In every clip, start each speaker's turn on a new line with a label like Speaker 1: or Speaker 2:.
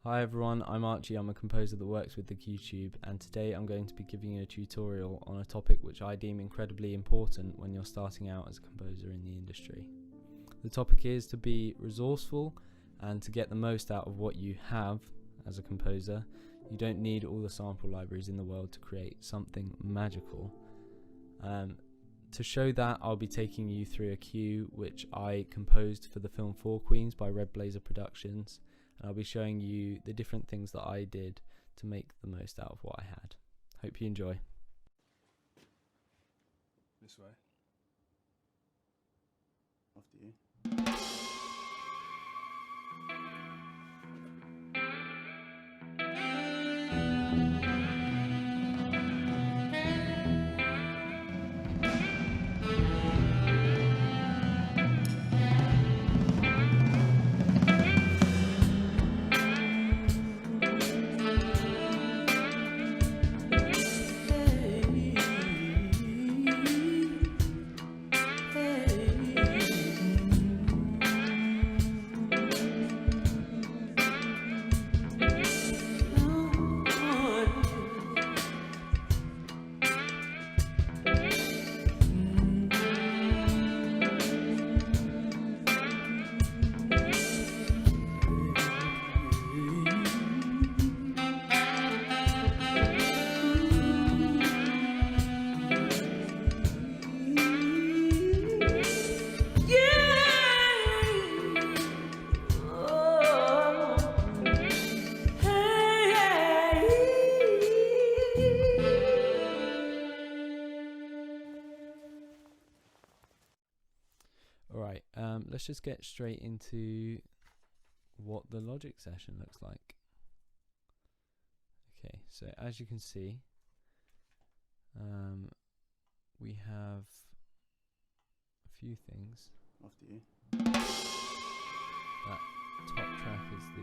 Speaker 1: Hi everyone, I'm Archie. I'm a composer that works with the QTube, and today I'm going to be giving you a tutorial on a topic which I deem incredibly important when you're starting out as a composer in the industry. The topic is to be resourceful and to get the most out of what you have as a composer. You don't need all the sample libraries in the world to create something magical. To show that, I'll be taking you through a cue which I composed for the film Four Queens by Red Blazer Productions. I'll be showing you the different things that I did to make the most out of what I had. Hope you enjoy.
Speaker 2: This way. After you.
Speaker 1: Alright, let's just get straight into what the Logic session looks like. Okay, so as you can see, we have a few things.
Speaker 2: After you.
Speaker 1: That top track is the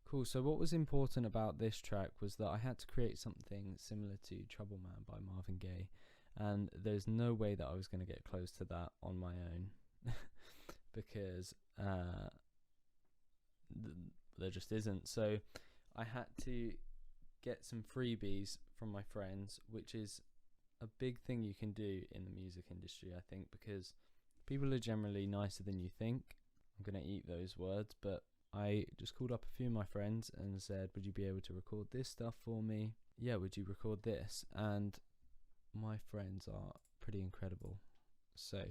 Speaker 1: Cool, so what was important about this track was that I had to create something similar to Trouble Man by Marvin Gaye, and there's no way that I was going to get close to that on my own because there just isn't. So I had to get some freebies from my friends, which is a big thing you can do in the music industry, I think, because people are generally nicer than you think. I'm going to eat those words, but I just called up a few of my friends and said, would you be able to record this stuff for me? Yeah, would you record this? And my friends are pretty incredible. So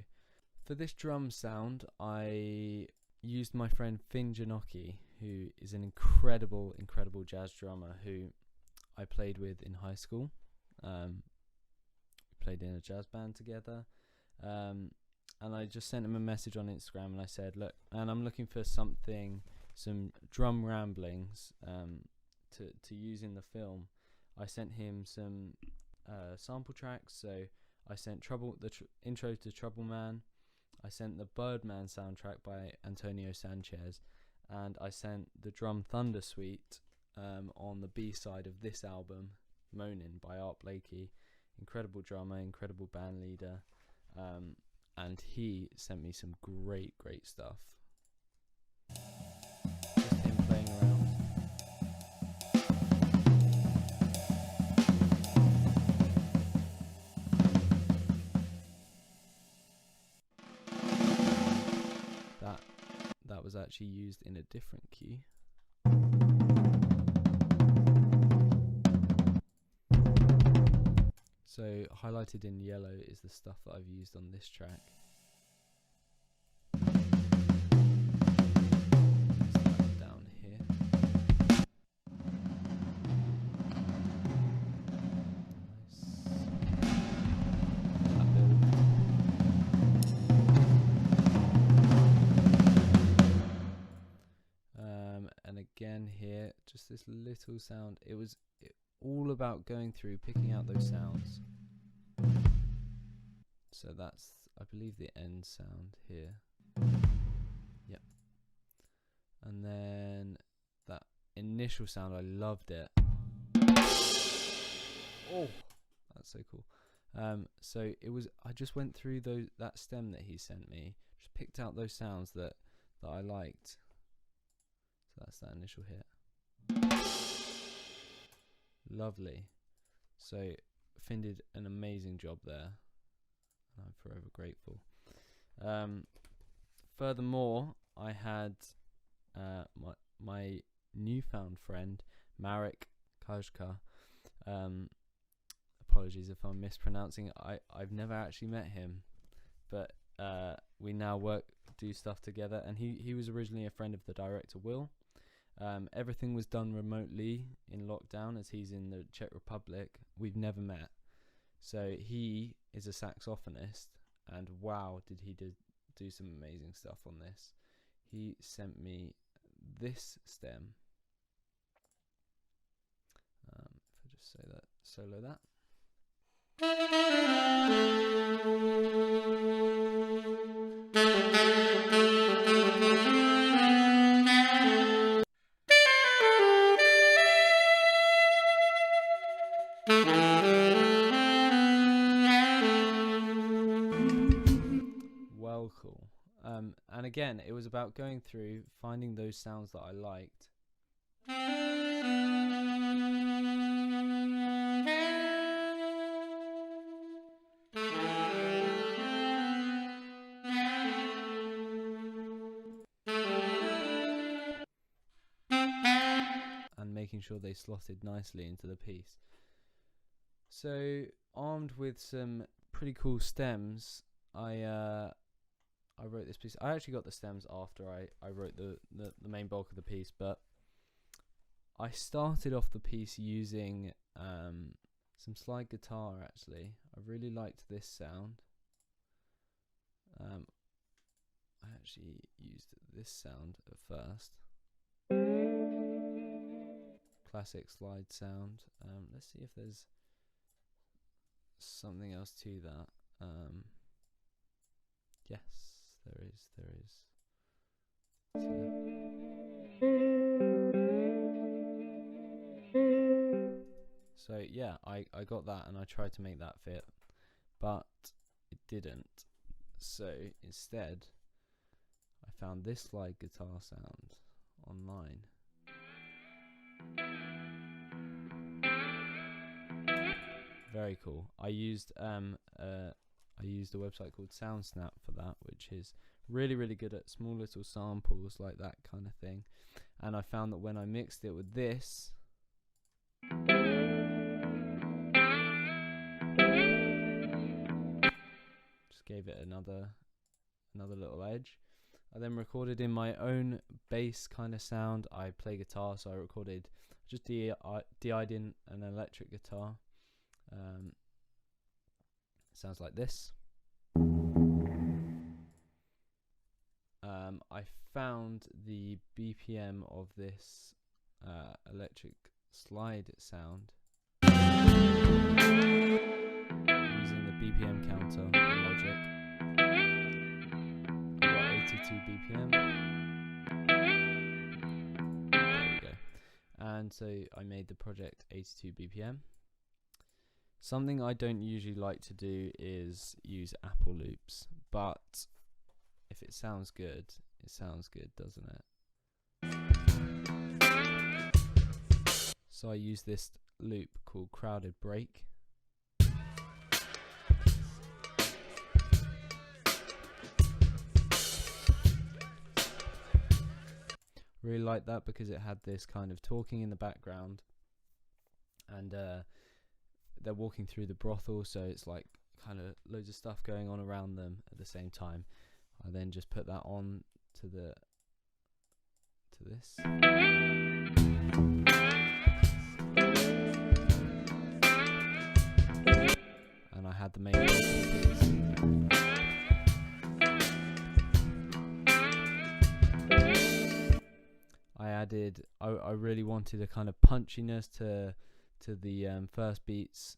Speaker 1: for this drum sound, I used my friend Finn Janocki, who is an incredible jazz drummer who I played with in high school. We played in a jazz band together. And I just sent him a message on Instagram and I said, look, and I'm looking for some drum ramblings to use in the film. I sent him some sample tracks, so I sent intro to Trouble Man, I sent the Birdman soundtrack by Antonio Sanchez, and I sent the Drum Thunder Suite on the B-side of this album, Moanin' by Art Blakey. Incredible drummer, incredible band leader, and he sent me some great stuff. Just him playing around. That was actually used in a different key. So highlighted in yellow is the stuff that I've used on this track. Down here. And again here, just this little sound. It was all about going through, picking out those sounds. So that's, I believe, the end sound here. Yep. And then that initial sound, I loved it. Oh, that's so cool. So it was, I just went through that stem that he sent me, just picked out those sounds that I liked. So that's that initial hit. Lovely. So Finn did an amazing job there, and I'm forever grateful. Furthermore, I had my newfound friend Marek Kajka. Apologies if I'm mispronouncing. I've never actually met him, but we now do stuff together, and he was originally a friend of the director Will. Everything was done remotely in lockdown, as he's in the Czech Republic. We've never met. So he is a saxophonist, and wow, did he do some amazing stuff on this. He sent me this stem. If I just say that, solo that. Well, cool. And again, it was about going through, finding those sounds that I liked. And making sure they slotted nicely into the piece. So, armed with some pretty cool stems, I wrote this piece. I actually got the stems after I wrote the main bulk of the piece, but I started off the piece using some slide guitar. Actually, I really liked this sound. I actually used this sound at first. Classic slide sound. Let's see if there's something else to that. Yes, there is. So yeah, I got that, and I tried to make that fit, but it didn't. So instead, I found this slide guitar sound online. Very cool. I used a website called SoundSnap for that, which is really good at small little samples like that kind of thing. And I found that when I mixed it with this, just gave it another little edge. I then recorded in my own bass kind of sound. I play guitar, so I recorded just DI'd in an electric guitar. Sounds like this. I found the BPM of this electric slide sound using the BPM counter in Logic. I've got 82 BPM. There we go. And so I made the project 82 BPM. Something I don't usually like to do is use Apple loops, but if it sounds good, it sounds good, doesn't it? So I use this loop called Crowded Break. Really like that because it had this kind of talking in the background, and they're walking through the brothel, so it's like kind of loads of stuff going on around them at the same time. I then just put that on to this. And I had the main piece. I really wanted a kind of punchiness to the first beats.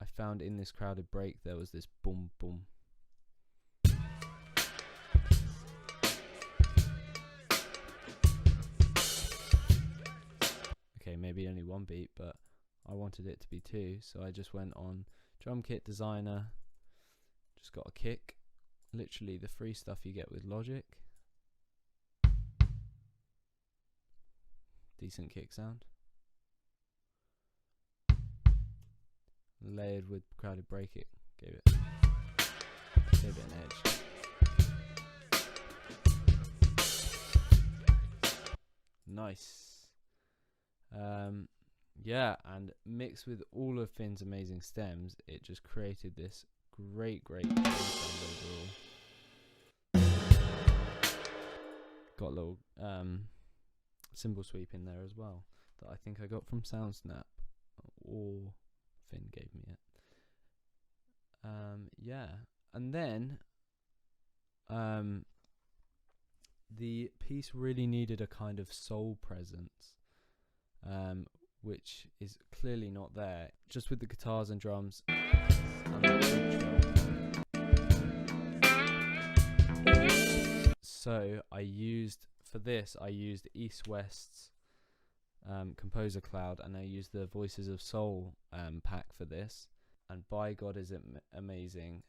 Speaker 1: I found in this Crowded Break there was this boom boom. maybe only one beat, but I wanted it to be two, so I just went on Drum Kit Designer, just got a kick, literally the free stuff you get with Logic. Decent kick sound. Layered with crowded break, it gave it an edge. Nice. Yeah, and mixed with all of Finn's amazing stems, it just created this great sound overall. Got a little cymbal sweep in there as well that I think I got from SoundSnap, or Finn gave me it. Yeah, and then the piece really needed a kind of soul presence, which is clearly not there, just with the guitars and drums and the intro. So I used East West's Composer Cloud, and I used the Voices of Soul pack for this, and by God is it amazing.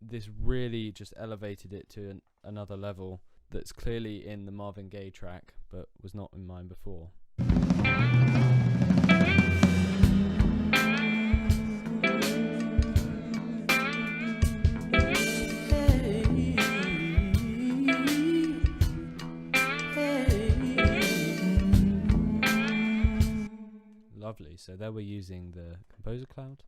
Speaker 1: This really just elevated it to another level that's clearly in the Marvin Gaye track but was not in mine before. Lovely. So there we're using the Composer Cloud.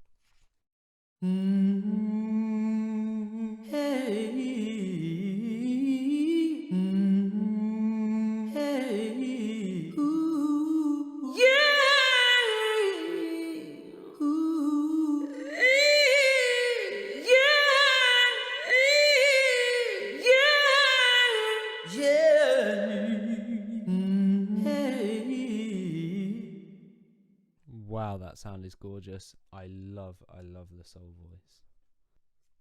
Speaker 1: Wow, that sound is gorgeous. I love the soul voice.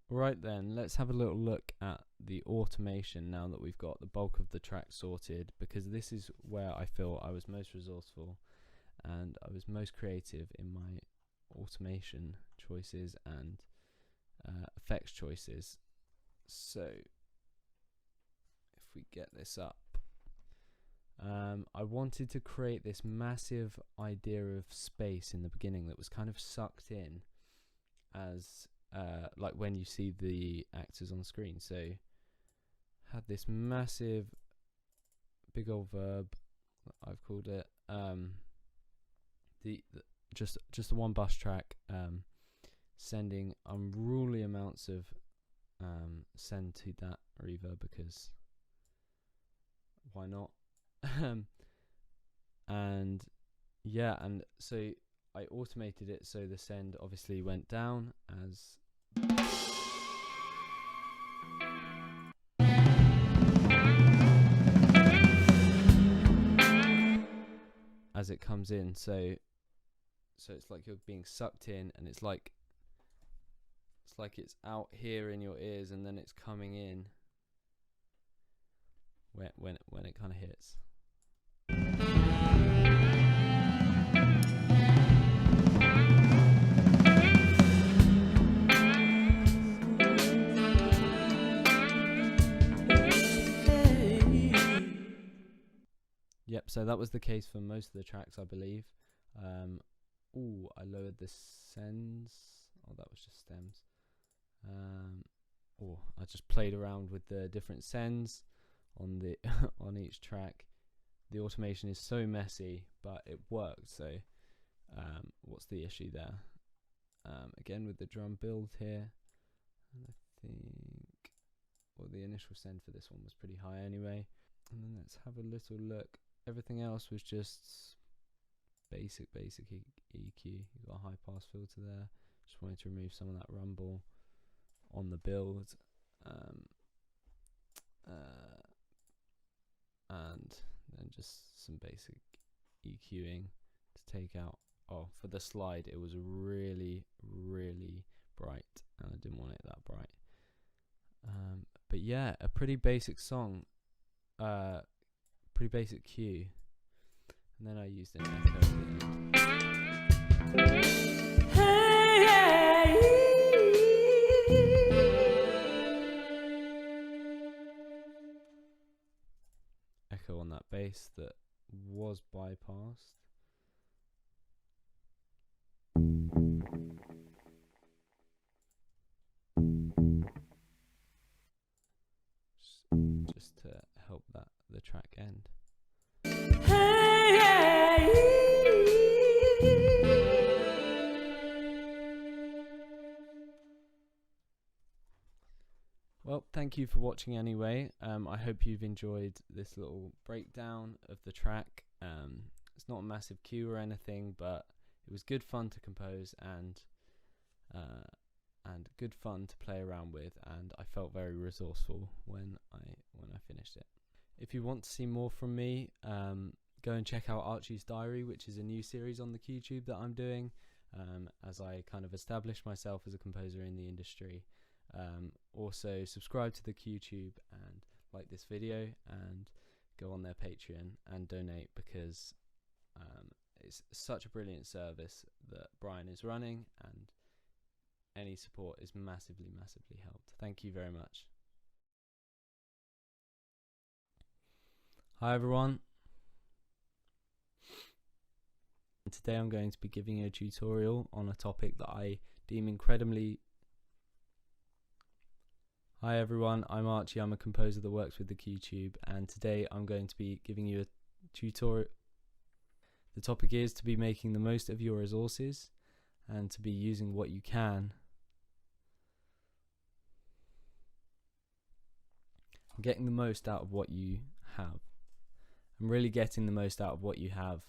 Speaker 1: Right then, let's have a little look at the automation now that we've got the bulk of the track sorted, because this is where I feel I was most resourceful and I was most creative in my automation choices and effects choices. So if we get this up, I wanted to create this massive idea of space in the beginning that was kind of sucked in as like when you see the actors on screen. So had this massive big old verb, I've called it, just the one bus track, sending unruly amounts of send to that reverb, because why not? And yeah, and so I automated it so the send obviously went down as it comes in, so it's like you're being sucked in, and it's like it's out here in your ears, and then it's coming in when it kind of hits. Yep, so that was the case for most of the tracks, I believe. I lowered the sends. Oh, that was just stems. I just played around with the different sends on the on each track. The automation is so messy, but it worked. So what's the issue there? Again with the drum build here, and I think the initial send for this one was pretty high anyway. And then let's have a little look. Everything else was just basic EQ. You've got a high pass filter there. Just wanted to remove some of that rumble on the build, and then just some basic EQing to take out. Oh, for the slide it was really bright, and I didn't want it that bright. But yeah, a pretty basic song, pretty basic cue. and then I used an echo at the end. Echo on that bass that was bypassed. Just to help the track end. Well, thank you for watching anyway. I hope you've enjoyed this little breakdown of the track. It's not a massive cue or anything, but it was good fun to compose and good fun to play around with, and I felt very resourceful when I finished it. If you want to see more from me, go and check out Archie's Diary, which is a new series on the QTube that I'm doing as I kind of establish myself as a composer in the industry. Also subscribe to the QTube and like this video, and go on their Patreon and donate, because it's such a brilliant service that Brian is running, and any support is massively helped. Thank you very much. Hi everyone. Today I'm going to be giving you a tutorial on a topic that I deem incredibly... Hi everyone, I'm Archie. I'm a composer that works with the QTube, and today I'm going to be giving you a tutorial. The topic is to be making the most of your resources and to be using what you can. Getting the most out of what you have. I'm really getting the most out of what you have.